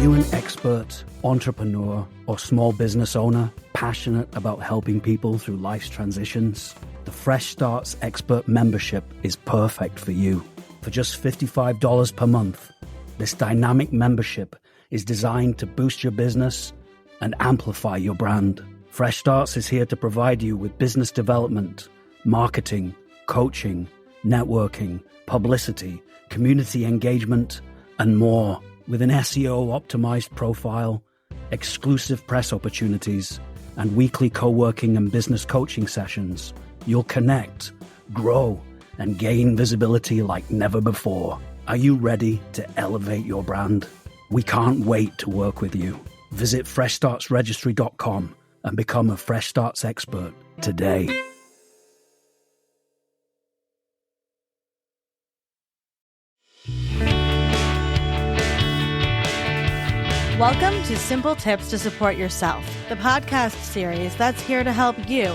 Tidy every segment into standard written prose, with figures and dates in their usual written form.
you an expert, entrepreneur, or small business owner passionate about helping people through life's transitions? The Fresh Starts Expert membership is perfect for you. For just $55 per month, this dynamic membership is designed to boost your business and amplify your brand. Fresh Starts is here to provide you with business development, marketing, coaching, networking, publicity, community engagement, and more. With an SEO-optimized profile, exclusive press opportunities, and weekly co-working and business coaching sessions, you'll connect, grow, and gain visibility like never before. Are you ready to elevate your brand? We can't wait to work with you. Visit freshstartsregistry.com and become a Fresh Starts expert today. Welcome to Simple Tips to Support Yourself, the podcast series that's here to help you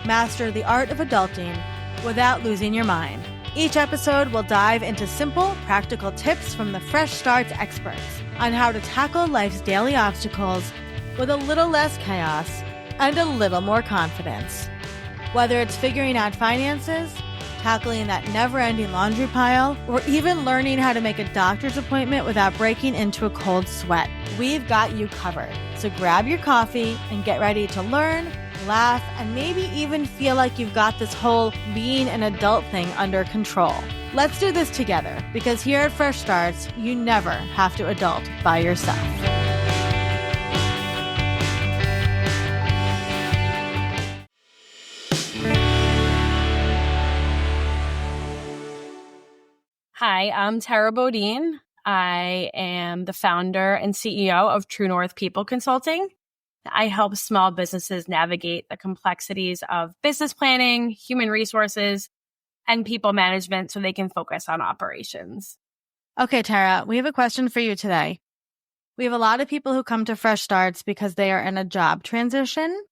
master the art of adulting without losing your mind. Each episode will dive into simple, practical tips from the Fresh Starts experts on how to tackle life's daily obstacles with a little less chaos and a little more confidence. Whether it's figuring out finances, tackling that never-ending laundry pile, or even learning how to make a doctor's appointment without breaking into a cold sweat, we've got you covered. So grab your coffee and get ready to learn, laugh, and maybe even feel like you've got this whole being an adult thing under control. Let's do this together, because here at Fresh Starts, you never have to adult by yourself. Hi, I'm Tara Bodine. I am the founder and CEO of True North People Consulting. I help small businesses navigate the complexities of business planning, human resources, and people management so they can focus on operations. Okay, Tara, we have a question for you today. We have a lot of people who come to Fresh Starts because they are in a job transition.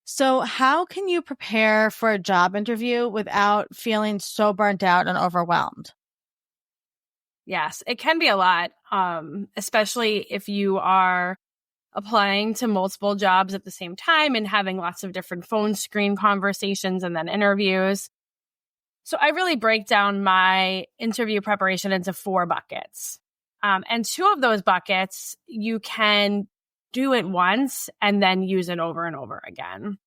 So how can you prepare for a job interview without feeling so burnt out and overwhelmed? Yes, it can be a lot, especially if you are applying to multiple jobs at the same time and having lots of different phone screen conversations and then interviews. So I really break down my interview preparation into 4 buckets. And 2 of those buckets, you can do it once and then use it over and over again.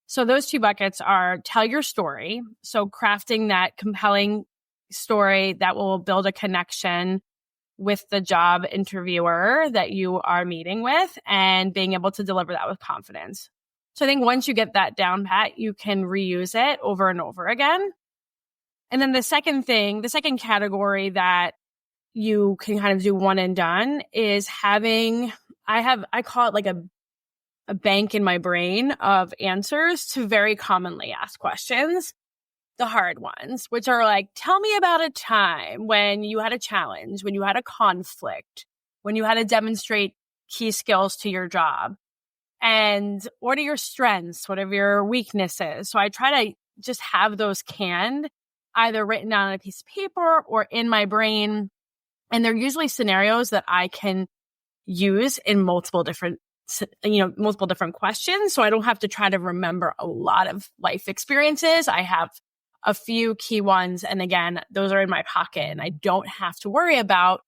So those 2 buckets are tell your story. So crafting that compelling story that will build a connection with the job interviewer that you are meeting with and being able to deliver that with confidence. So I think once you get that down pat, you can reuse it over and over again. And then the second category that you can kind of do one and done is I call it like a bank in my brain of answers to very commonly asked questions. The hard ones, which are like, tell me about a time when you had a challenge, when you had a conflict, when you had to demonstrate key skills to your job. And what are your strengths? What are your weaknesses? So I try to just have those canned, either written down on a piece of paper or in my brain. And they're usually scenarios that I can use in multiple different questions. So I don't have to try to remember a lot of life experiences. I have a few key ones. And again, those are in my pocket and I don't have to worry about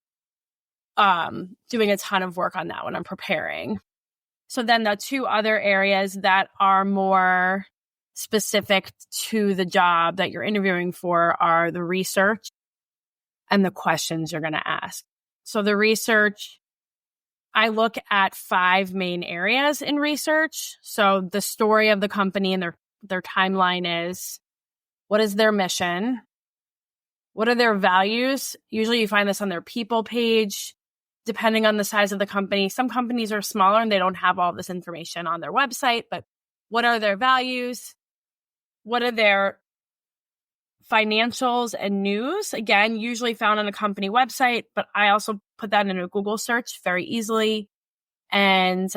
doing a ton of work on that when I'm preparing. So then the 2 other areas that are more specific to the job that you're interviewing for are the research and the questions you're going to ask. So the research, I look at 5 main areas in research. So the story of the company and their timeline is, what is their mission? What are their values? Usually you find this on their people page, depending on the size of the company. Some companies are smaller and they don't have all this information on their website, but what are their values? What are their financials and news? Again, usually found on a company website, but I also put that in a Google search very easily. And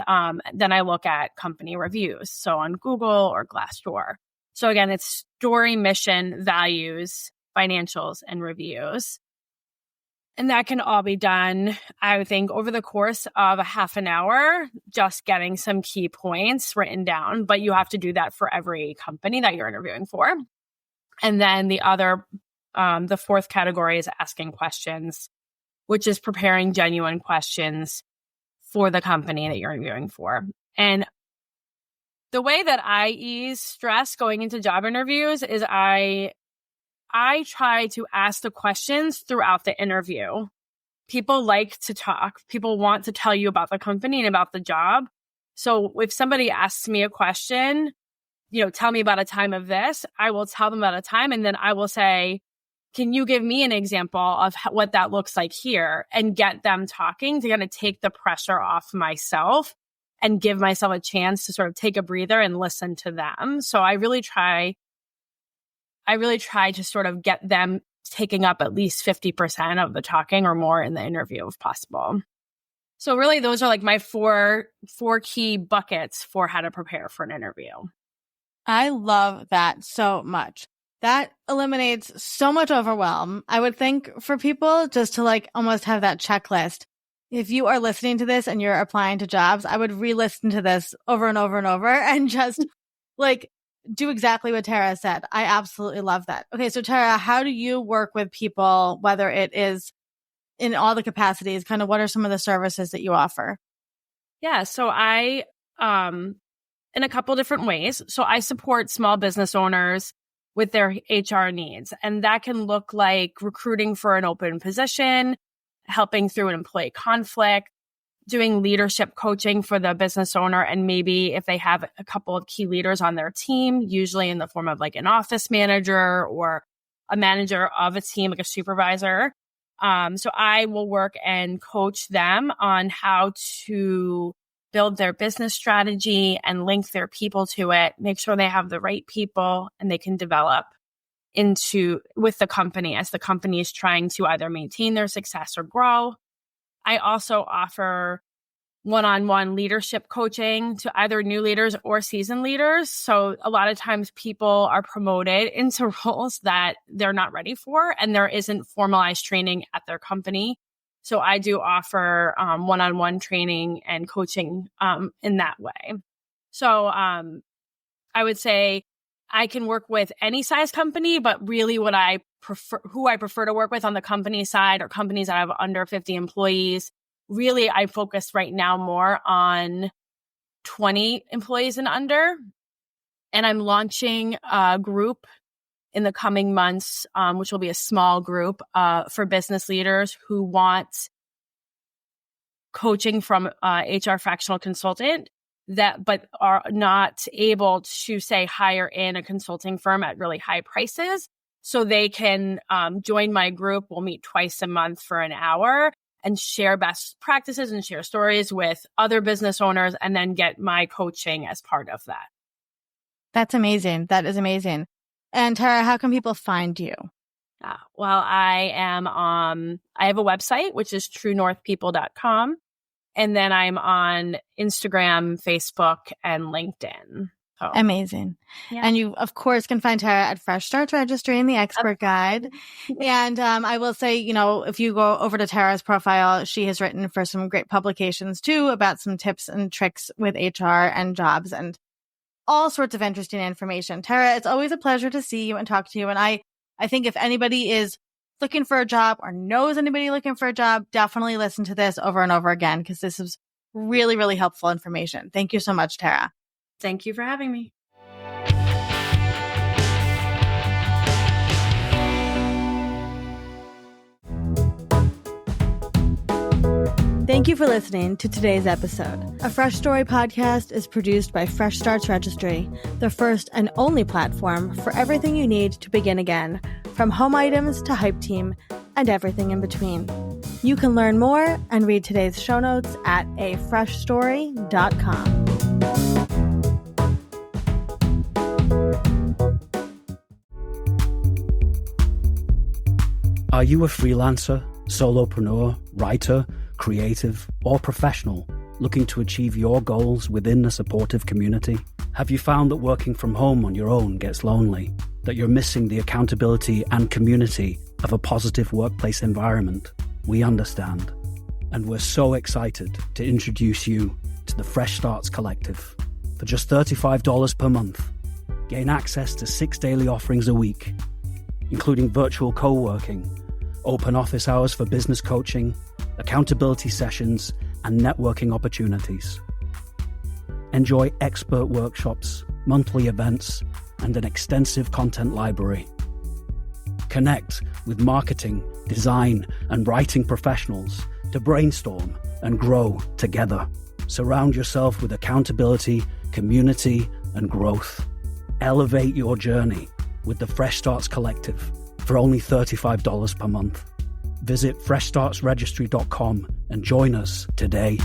then I look at company reviews. So on Google or Glassdoor. So again, it's story, mission, values, financials, and reviews. And that can all be done, I would think, over the course of a half an hour, just getting some key points written down. But you have to do that for every company that you're interviewing for. And then the fourth category is asking questions, which is preparing genuine questions for the company that you're interviewing for. And the way that I ease stress going into job interviews is I try to ask the questions throughout the interview. People like to talk. People want to tell you about the company and about the job. So if somebody asks me a question, tell me about a time of this, I will tell them about a time. And then I will say, can you give me an example of what that looks like here, and get them talking to kind of take the pressure off myself and give myself a chance to sort of take a breather and listen to them. So I really try to sort of get them taking up at least 50% of the talking or more in the interview if possible. So really those are like my four key buckets for how to prepare for an interview. I love that so much. That eliminates so much overwhelm. I would think for people just to like almost have that checklist. If you are listening to this and you're applying to jobs, I would re-listen to this over and over and over and just like do exactly what Tara said. I absolutely love that. Okay, so Tara, how do you work with people, whether it is in all the capacities, kind of what are some of the services that you offer? Yeah, so I, in a couple different ways. So I support small business owners with their HR needs. And that can look like recruiting for an open position, helping through an employee conflict, doing leadership coaching for the business owner. And maybe if they have a couple of key leaders on their team, usually in the form of like an office manager or a manager of a team, like a supervisor. So I will work and coach them on how to build their business strategy and link their people to it, make sure they have the right people and they can develop with the company as the company is trying to either maintain their success or grow. I also offer one-on-one leadership coaching to either new leaders or seasoned leaders. So a lot of times people are promoted into roles that they're not ready for and there isn't formalized training at their company. So I do offer one-on-one training and coaching in that way. So I would say I can work with any size company, but really who I prefer to work with on the company side or companies that have under 50 employees, really I focus right now more on 20 employees and under. And I'm launching a group in the coming months, which will be a small group for business leaders who want coaching from HR fractional consultant but are not able to, say, hire in a consulting firm at really high prices. So they can join my group. We'll meet twice a month for an hour and share best practices and share stories with other business owners and then get my coaching as part of that. That's amazing. That is amazing. And Tara, how can people find you? Well, I have a website, which is truenorthpeople.com. And then I'm on Instagram, Facebook, and LinkedIn. So, amazing. Yeah. And you, of course, can find Tara at Fresh Starts Registry in the Expert Guide. And I will say, if you go over to Tara's profile, she has written for some great publications too about some tips and tricks with HR and jobs and all sorts of interesting information. Tara, it's always a pleasure to see you and talk to you. And I think if anybody is looking for a job or knows anybody looking for a job, definitely listen to this over and over again because this is really, really helpful information. Thank you so much, Tara. Thank you for having me. Thank you for listening to today's episode. A Fresh Story podcast is produced by Fresh Starts Registry, the first and only platform for everything you need to begin again, from home items to Hype Team and everything in between. You can learn more and read today's show notes at afreshstory.com. Are you a freelancer, solopreneur, writer, creative, or professional looking to achieve your goals within a supportive community? Have you found that working from home on your own gets lonely? That you're missing the accountability and community of a positive workplace environment? We understand. And we're so excited to introduce you to the Fresh Starts Collective. For just $35 per month, gain access to 6 daily offerings a week, including virtual co-working, open office hours for business coaching, accountability sessions, and networking opportunities. Enjoy expert workshops, monthly events, and an extensive content library. Connect with marketing, design, and writing professionals to brainstorm and grow together. Surround yourself with accountability, community, and growth. Elevate your journey with the Fresh Starts Collective for only $35 per month. Visit freshstartsregistry.com and join us today.